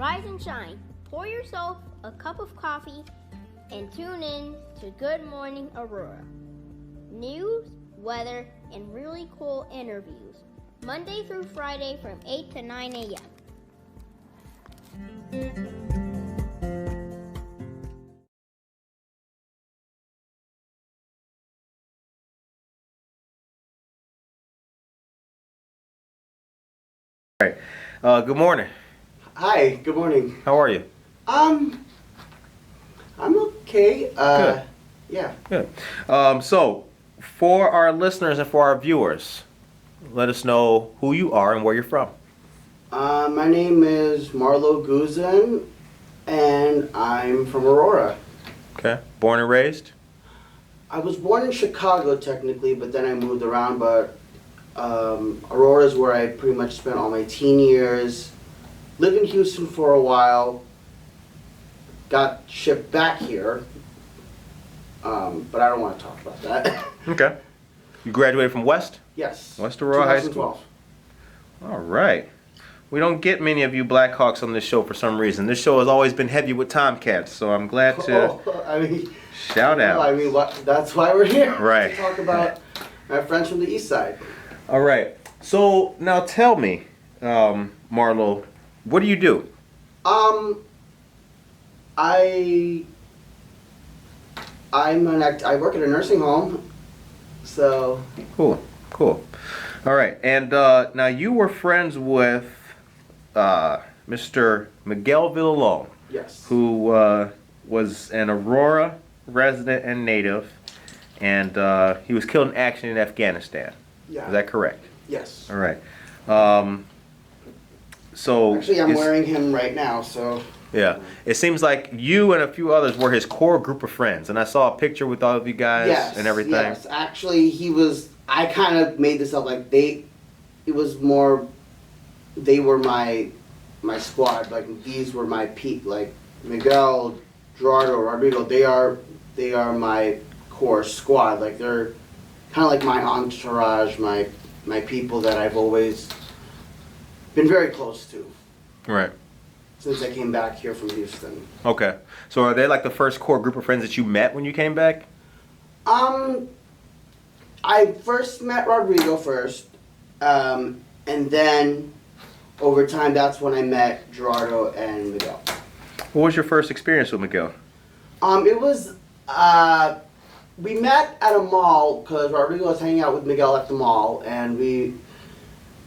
Rise and shine. Pour yourself a cup of coffee and tune in to Good Morning Aurora. News, weather, and really cool interviews. Monday through Friday from 8 to 9 a.m. All right. Good morning. Hi, good morning. How are you? I'm okay. Good. Yeah. Good. So, for our listeners and for our viewers, let us know who you are and where you're from. My name is Marlo Guzon, and I'm from Aurora. Okay. Born and raised? I was born in Chicago, technically, but then I moved around, but Aurora is where I pretty much spent all my teen years. Lived in Houston for a while. Got shipped back here. But I don't want to talk about that. Okay. You graduated from West? Yes. West Aurora High School. 2012. All right. We don't get many of you Blackhawks on this show for some reason. This show has always been heavy with Tomcats, so I'm glad to shout out. I mean, that's why we're here. Right. To talk about my friends from the East Side. All right. So now tell me, Marlo, what do you do? I work at a nursing home, so. Cool. All right. And now you were friends with Mr. Miguel Villalon. Yes. Who was an Aurora resident and native, and he was killed in action in Afghanistan. Yeah. Is that correct? Yes. All right. So actually, I'm wearing him right now, so. Yeah, it seems like you and a few others were his core group of friends, and I saw a picture with all of you guys and everything. Yes, actually, I kind of made this up, like, they were my squad, like, these were my peak, like, Miguel, Gerardo, Rodrigo, they are my core squad, like, they're kind of like my entourage, my people that I've always been very close to. Right. Since I came back here from Houston. Okay. So are they like the first core group of friends that you met when you came back? I first met Rodrigo first, and then over time that's when I met Gerardo and Miguel. What was your first experience with Miguel? It was, we met at a mall because Rodrigo was hanging out with Miguel at the mall, and we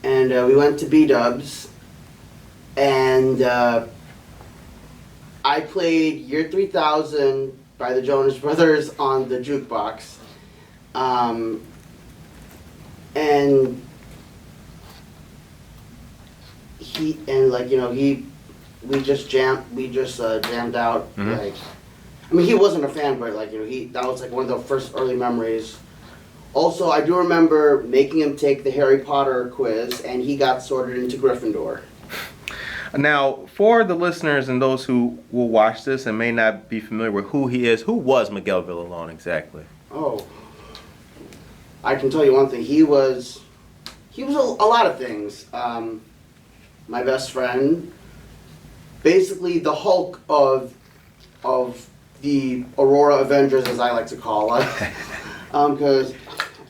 went to B-Dubs. And I played Year 3000 by the Jonas Brothers on the jukebox. And we just jammed out. Mm-hmm. Like, I mean, he wasn't a fan, but like, that was like one of the first early memories. Also, I do remember making him take the Harry Potter quiz, and he got sorted into Gryffindor. Now, for the listeners and those who will watch this and may not be familiar with who he is, who was Miguel Villalon exactly? Oh, I can tell you one thing. He was a lot of things. My best friend, basically the Hulk of the Aurora Avengers, as I like to call us, because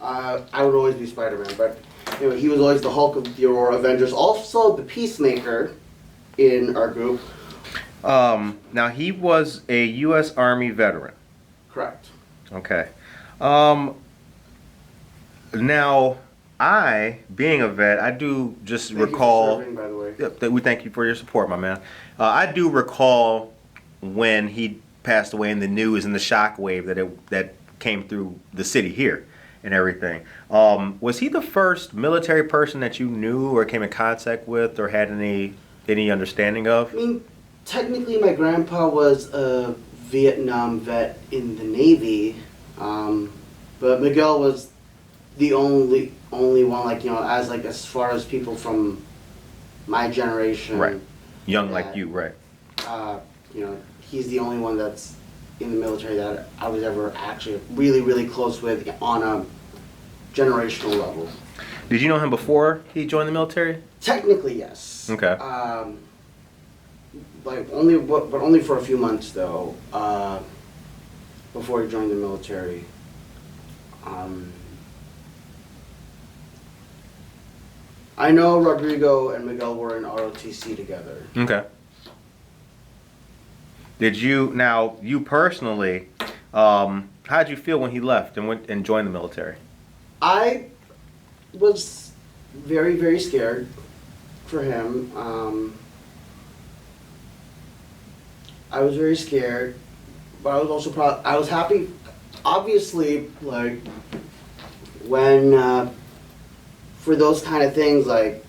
I would always be Spider-Man, but anyway, he was always the Hulk of the Aurora Avengers. Also, the Peacemaker in our group. Now, he was a U.S. Army veteran. Correct. Okay. Now, I, being a vet, I do just recall. Thank you for serving, by the way. Yep, we thank you for your support, my man. I do recall when he passed away in the news and the shockwave that came through the city here and everything. Was he the first military person that you knew or came in contact with or had any understanding of? I mean, technically my grandpa was a Vietnam vet in the Navy, but Miguel was the only one, like, as far as people from my generation. Right. Young like you, right. He's the only one that's in the military that I was ever actually really, really close with on a generational level. Did you know him before he joined the military? Technically, yes. Okay. like only for a few months though, before he joined the military. I know Rodrigo and Miguel were in ROTC together. Okay. Did you personally, how'd you feel when he left and went and joined the military? I was very, very scared for him. I was very scared, but I was also proud. I was happy, obviously, like, when, for those kind of things, like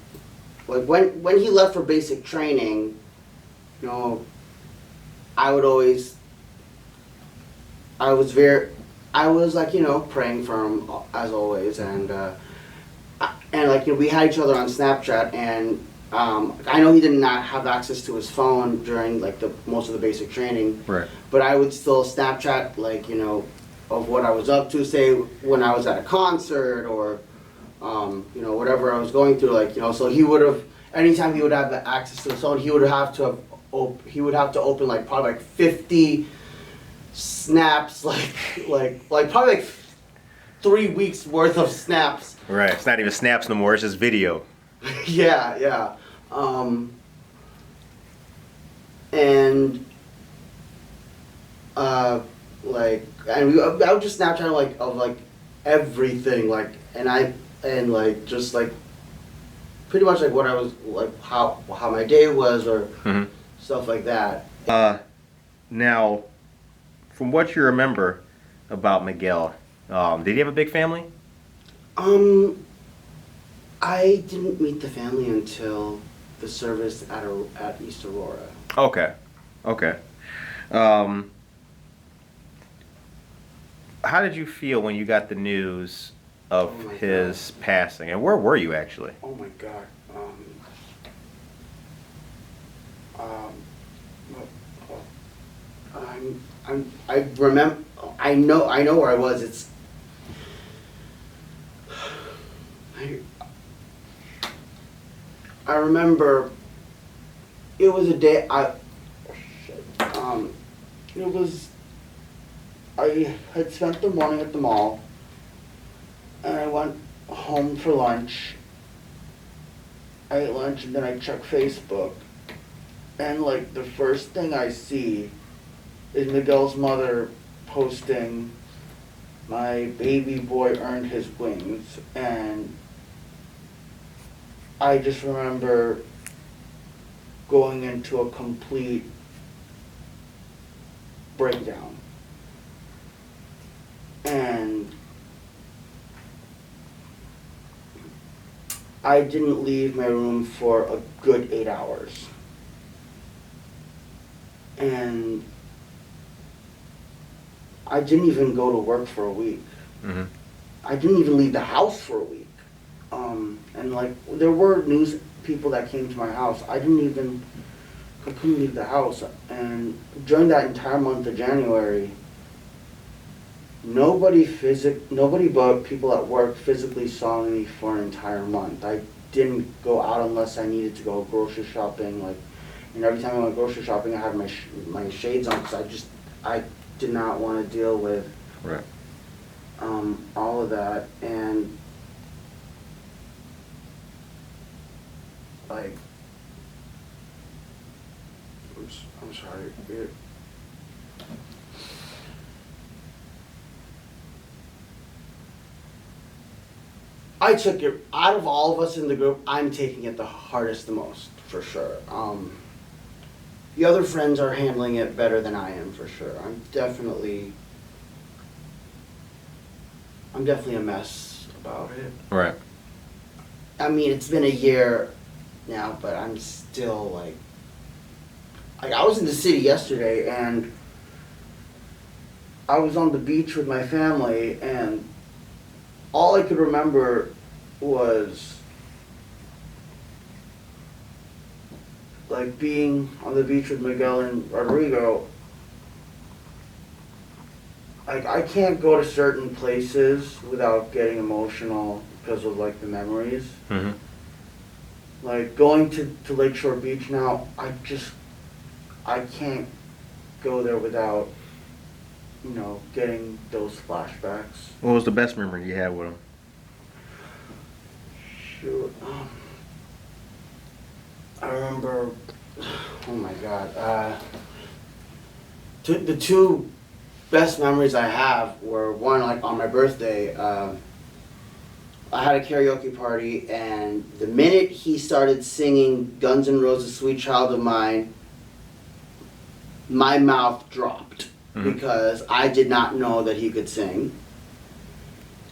when he left for basic training, you know, I was like, you know, praying for him as always, and like, you know, we had each other on Snapchat, and I know he did not have access to his phone during like most of the basic training, Right. but I would still Snapchat, like, you know, of what I was up to, say when I was at a concert or you know, whatever I was going through, like, you know, so he would have, anytime he would have access to his phone, he would have to open like probably like 50 snaps, like probably like 3 weeks worth of snaps. Right. It's not even snaps no more. It's just video. Yeah. And like, and I would just Snapchat like of like everything, like, and like just like pretty much like what I was like, how my day was, or stuff like that. Now, from what you remember about Miguel, did he have a big family? I didn't meet the family until the service at East Aurora. Okay. How did you feel when you got the news of his passing, and where were you actually? Oh my God. I remember. I know where I was. I remember. It was a day. It was. I had spent the morning at the mall, and I went home for lunch. I ate lunch, and then I checked Facebook, and like the first thing I see is Miguel's mother posting, "My baby boy earned his wings," and I just remember going into a complete breakdown. And I didn't leave my room for a good 8 hours. And I didn't even go to work for a week. Mm-hmm. I didn't even leave the house for a week. And like, there were news people that came to my house. I couldn't leave the house. And during that entire month of January, nobody but people at work physically saw me for an entire month. I didn't go out unless I needed to go grocery shopping. Like, and every time I went grocery shopping, I had my shades on because I did not want to deal with all of that. And like, I'm sorry. I took it, out of all of us in the group, I'm taking it the hardest, the most, for sure. The other friends are handling it better than I am, for sure. I'm definitely a mess about it. Right. I mean, it's been a year now, but I'm still like I was in the city yesterday, and I was on the beach with my family, and all I could remember was like being on the beach with Miguel and Rodrigo. Like, I can't go to certain places without getting emotional because of like the memories. Mm-hmm. Like going to Lakeshore Beach now, I can't go there without, getting those flashbacks. What was the best memory you had with him? Shoot. I remember, oh my God. The two best memories I have were one, like on my birthday. I had a karaoke party, and the minute he started singing Guns N' Roses' Sweet Child of Mine, my mouth dropped because I did not know that he could sing.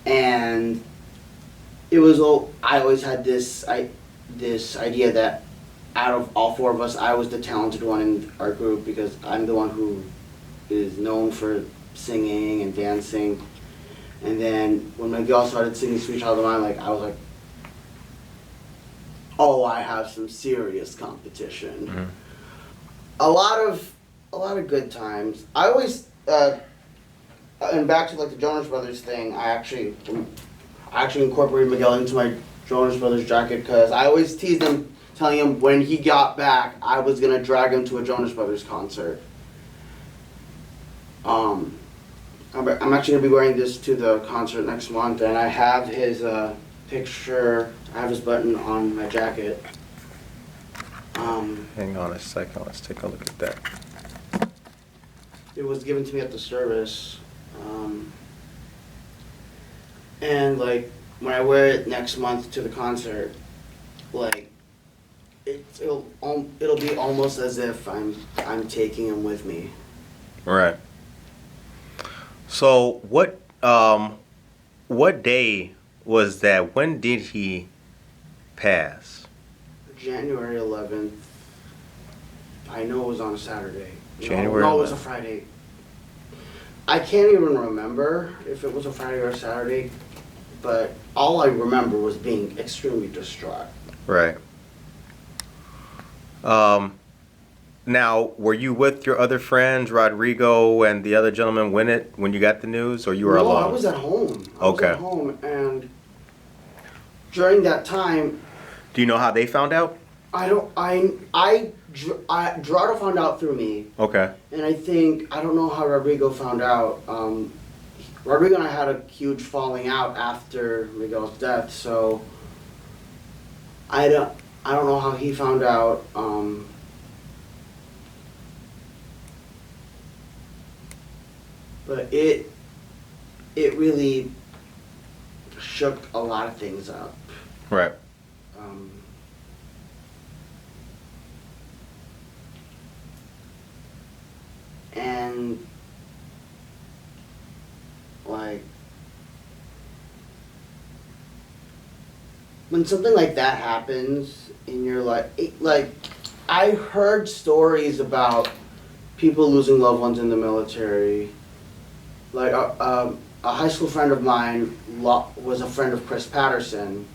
And it was I always had this idea that out of all four of us, I was the talented one in our group because I'm the one who is known for singing and dancing. And then when Miguel started singing Sweet Child of Mine, I was like, oh, I have some serious competition. Mm-hmm. A lot of good times. I always and back to the Jonas Brothers thing. I actually incorporated Miguel into my Jonas Brothers jacket because I always teased him, telling him when he got back, I was gonna drag him to a Jonas Brothers concert. I'm actually gonna be wearing this to the concert next month, and I have his picture. I have his button on my jacket. Hang on a second. Let's take a look at that. It was given to me at the service, and when I wear it next month to the concert, it'll be almost as if I'm taking him with me. Right. So what day was that? When did he pass? January 11th. I know it was on a Saturday. January No, it was 11th. a Friday. I can't even remember if it was a Friday or a Saturday, but all I remember was being extremely distraught. Right. Now, were you with your other friends, Rodrigo and the other gentleman, when you got the news, or you were alone? No, I was at home. Okay. I was at home, and during that time, Do you know how they found out? Gerardo found out through me, Okay. and I don't know how Rodrigo found out. Rodrigo and I had a huge falling out after Miguel's death, so I don't know how he found out. But it really shook a lot of things up. Right. And when something like that happens in your life, I heard stories about people losing loved ones in the military. A high school friend of mine was a friend of Chris Patterson.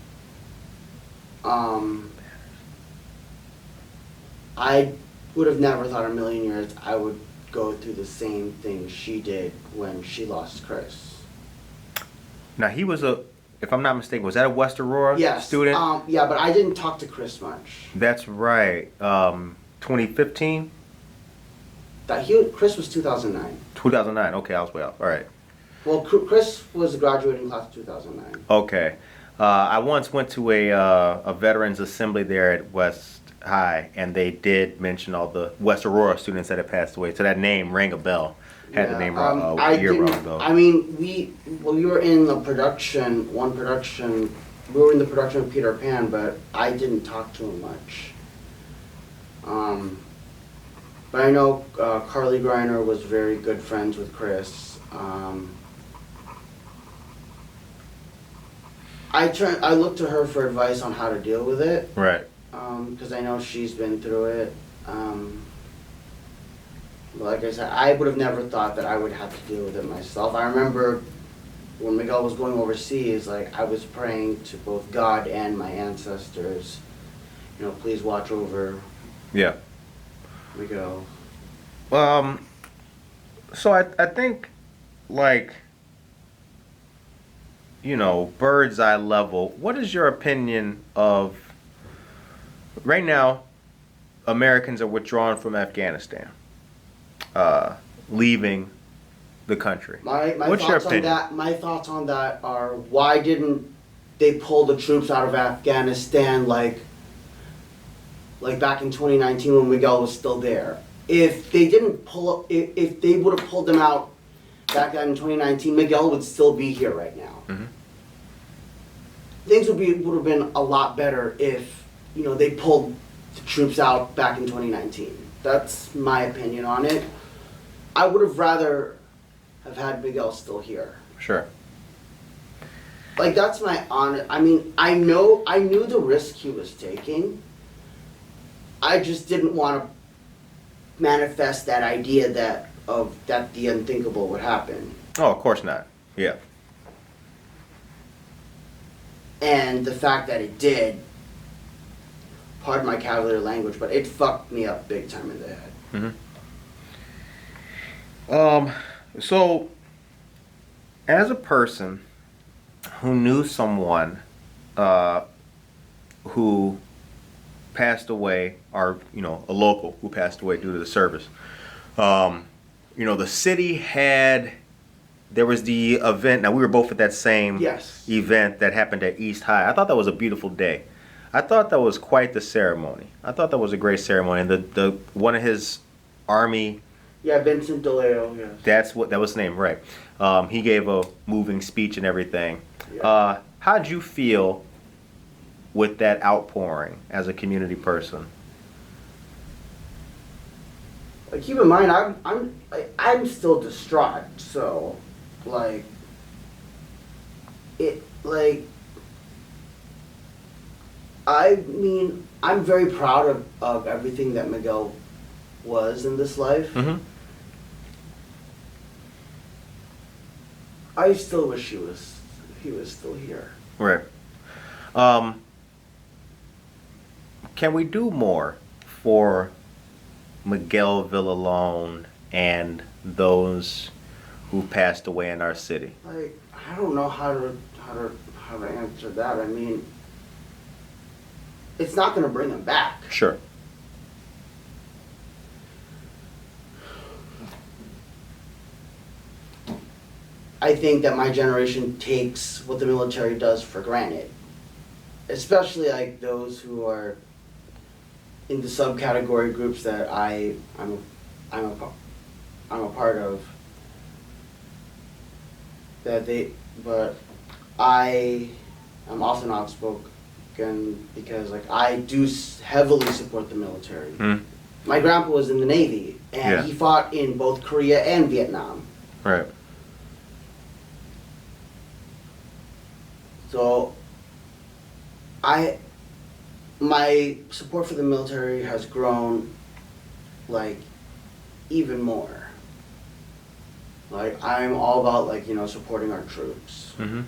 I would have never thought in a million years I would go through the same thing she did when she lost Chris. Now, he was if I'm not mistaken, was that a West Aurora student? Yeah, but I didn't talk to Chris much. That's right. 2015? Chris was 2009. 2009. Okay, I was way off. All right. Well, Chris was graduating class of 2009. Okay. I once went to a veterans assembly there at West High, and they did mention all the West Aurora students that had passed away. So that name rang a bell. Had the name wrong a year wrong though. I mean, we were in the production. We were in the production of Peter Pan, but I didn't talk to him much. But I know Carly Griner was very good friends with Chris. I looked to her for advice on how to deal with it. Right. Because I know she's been through it. But like I said, I would have never thought that I would have to deal with it myself. I remember when Miguel was going overseas, I was praying to both God and my ancestors, please watch over Yeah. Miguel. So I think, bird's eye level, what is your opinion of, right now, Americans are withdrawing from Afghanistan, leaving the country. My What's your thoughts on opinion? that? My thoughts on that are, why didn't they pull the troops out of Afghanistan like back in 2019 when Miguel was still there? If they didn't pull, if they would have pulled them out back then in 2019, Miguel would still be here right now. Mhm. Things would have been a lot better if, you know, they pulled the troops out back in 2019. That's my opinion on it. I would have rather have had Miguel still here. Sure. Like, that's my honest. I mean, I knew the risk he was taking. I just didn't want to manifest that idea that the unthinkable would happen. Oh, of course not. Yeah. And the fact that it did, pardon my cavalier language, but it fucked me up big time in the head. So, as a person who knew someone who passed away, or, you know, a local who passed away due to the service, you know, the city there was the event. Now, we were both at that same Yes. event that happened at East High. I thought that was a beautiful day. I thought that was quite the ceremony. I thought that was a great ceremony. And the one of his army, Yeah, Vincent DeLeo, yes. that was his name, right? He gave a moving speech and everything. Yeah. How'd you feel with that outpouring as a community person? Like, keep in mind, I'm still distraught. So, like, I mean, I'm very proud of everything that Miguel was in this life. Mm-hmm. I still wish he was still here. Right. Can we do more for Miguel Villalon and those who passed away in our city? Like, I don't know how to answer that. I mean, it's not going to bring him back. Sure. I think that my generation takes what the military does for granted, especially like those who are in the subcategory groups that I'm a part of. But I am often outspoken because, like, I do heavily support the military. Mm. My grandpa was in the Navy, and Yeah. he fought in both Korea and Vietnam. Right. So, my support for the military has grown, like, even more. Like, I'm all about, like, you know, supporting our troops. Mm-hmm.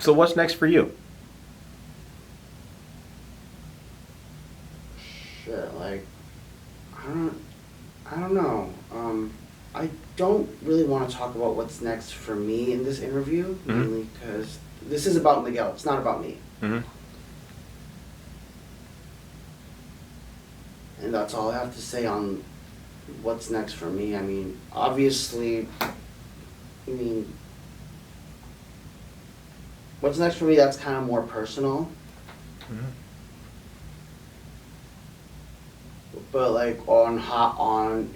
So what's next for you? Shit, like, I don't know. I don't really want to talk about what's next for me in this interview, mainly because this is about Miguel. It's not about me. Mm-hmm. And that's all I have to say on what's next for me. I mean, obviously, what's next for me, that's kind of more personal. Mm-hmm. But, like,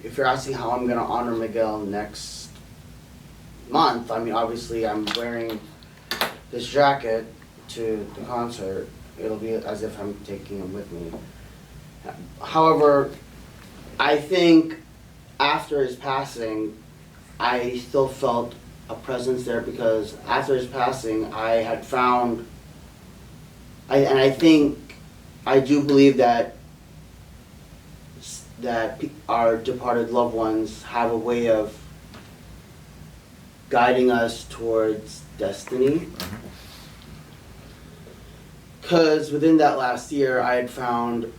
if you're asking how I'm going to honor Miguel next month, I mean, obviously I'm wearing this jacket to the concert. It'll be as if I'm taking him with me. However, I think after his passing, I still felt a presence there, because after his passing, I had found, I do believe that our departed loved ones have a way of guiding us towards destiny. Because within that last year, I had found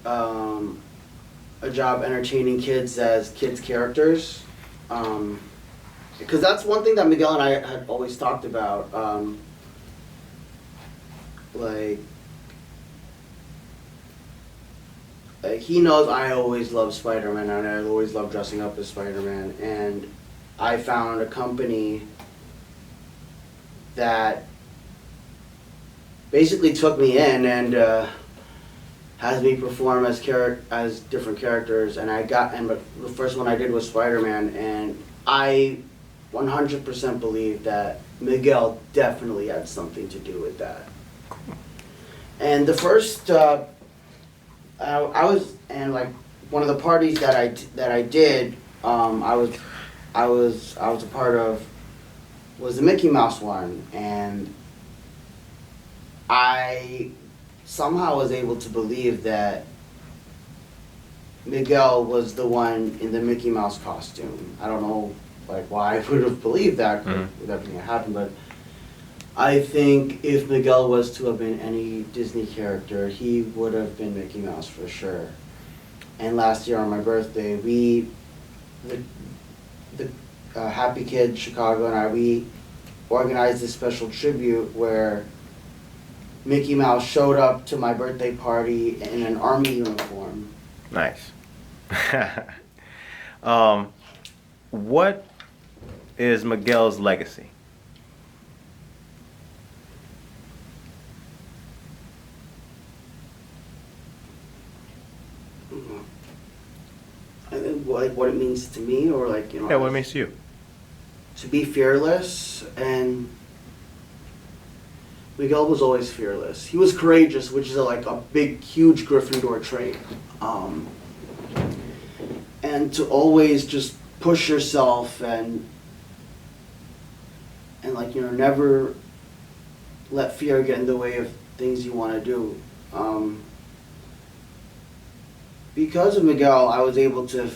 a job entertaining kids as kids' characters. Because that's one thing that Miguel and I had always talked about. like he knows I always love Spider-Man, and I always love dressing up as Spider-Man, and I found a company that basically took me in and has me perform as different characters, and but the first one I did was Spider-Man, and I 100% believe that Miguel definitely had something to do with that. And the first, I was, and like one of the parties that I did, I was a part of, was the Mickey Mouse one, and I somehow was able to believe that Miguel was the one in the Mickey Mouse costume. I don't know like why I would have believed that with everything that happened, but I think if Miguel was to have been any Disney character, he would have been Mickey Mouse for sure. And last year on my birthday, the Happy Kid Chicago and we organized this special tribute where Mickey Mouse showed up to my birthday party in an army uniform. Nice. What is Miguel's legacy? I think like what it means to me, or like Yeah, what it means to you? To be fearless, and Miguel was always fearless. He was courageous, which is like a big, huge Gryffindor trait. And to always just push yourself and like never let fear get in the way of things you want to do. Because of Miguel, I was able to,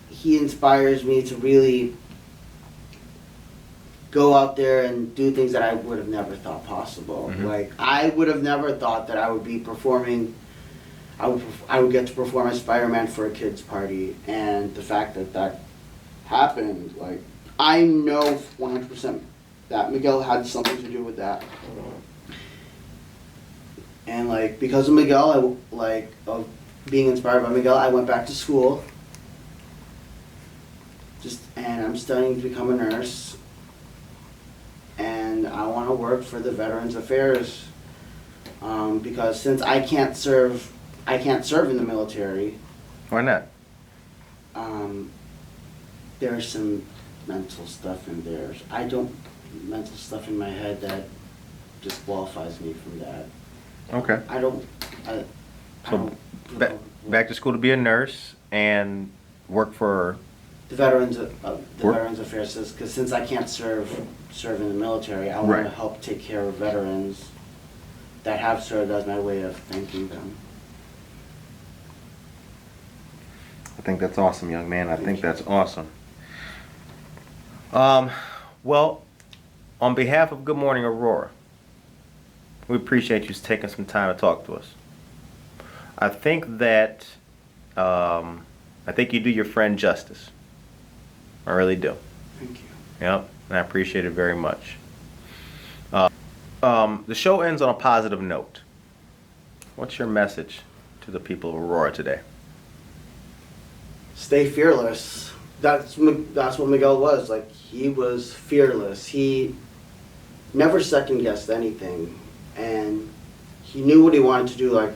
he inspires me to really go out there and do things that I would have never thought possible. Mm-hmm. Like, I would have never thought that I would be performing, I would get to perform as Spider-Man for a kid's party, and the fact that that happened, like, I know 100% that Miguel had something to do with that. And like, because of Miguel, of being inspired by Miguel, I went back to school. And I'm studying to become a nurse. And I want to work for the Veterans Affairs. Because since I can't serve in the military. Why not? There's some mental stuff in there. Mental stuff in my head that disqualifies me from that. Okay. Back to school to be a nurse and work for the Veterans Affairs, because since I can't serve in the military, I want to help take care of veterans that have served as my way of thanking them. I think that's awesome, young man. I think that's awesome. Well, on behalf of Good Morning Aurora, we appreciate you taking some time to talk to us. I think that you do your friend justice. I really do. Thank you. Yep, and I appreciate it very much. The show ends on a positive note. What's your message to the people of Aurora today? Stay fearless. That's what Miguel was. Like, he was fearless. He never second guessed anything, and he knew what he wanted to do. Like,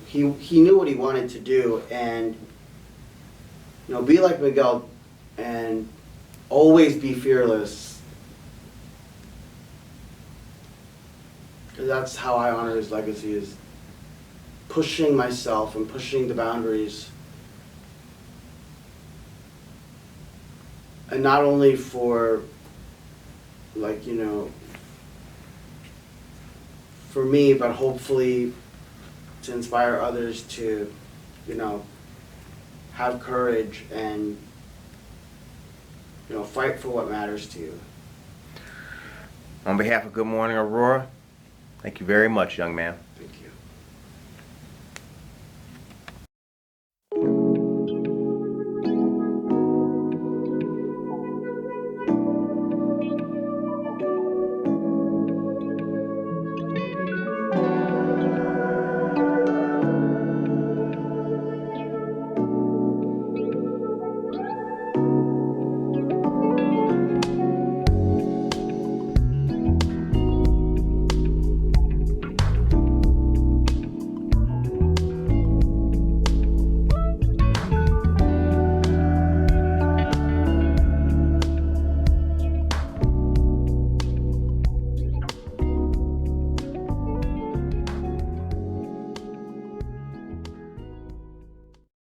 he knew what he wanted to do, and be like Miguel, and always be fearless. Because that's how I honor his legacy, is pushing myself and pushing the boundaries. And not only for, for me, but hopefully to inspire others to, have courage and, fight for what matters to you. On behalf of Good Morning Aurora, thank you very much, young man. Thank you.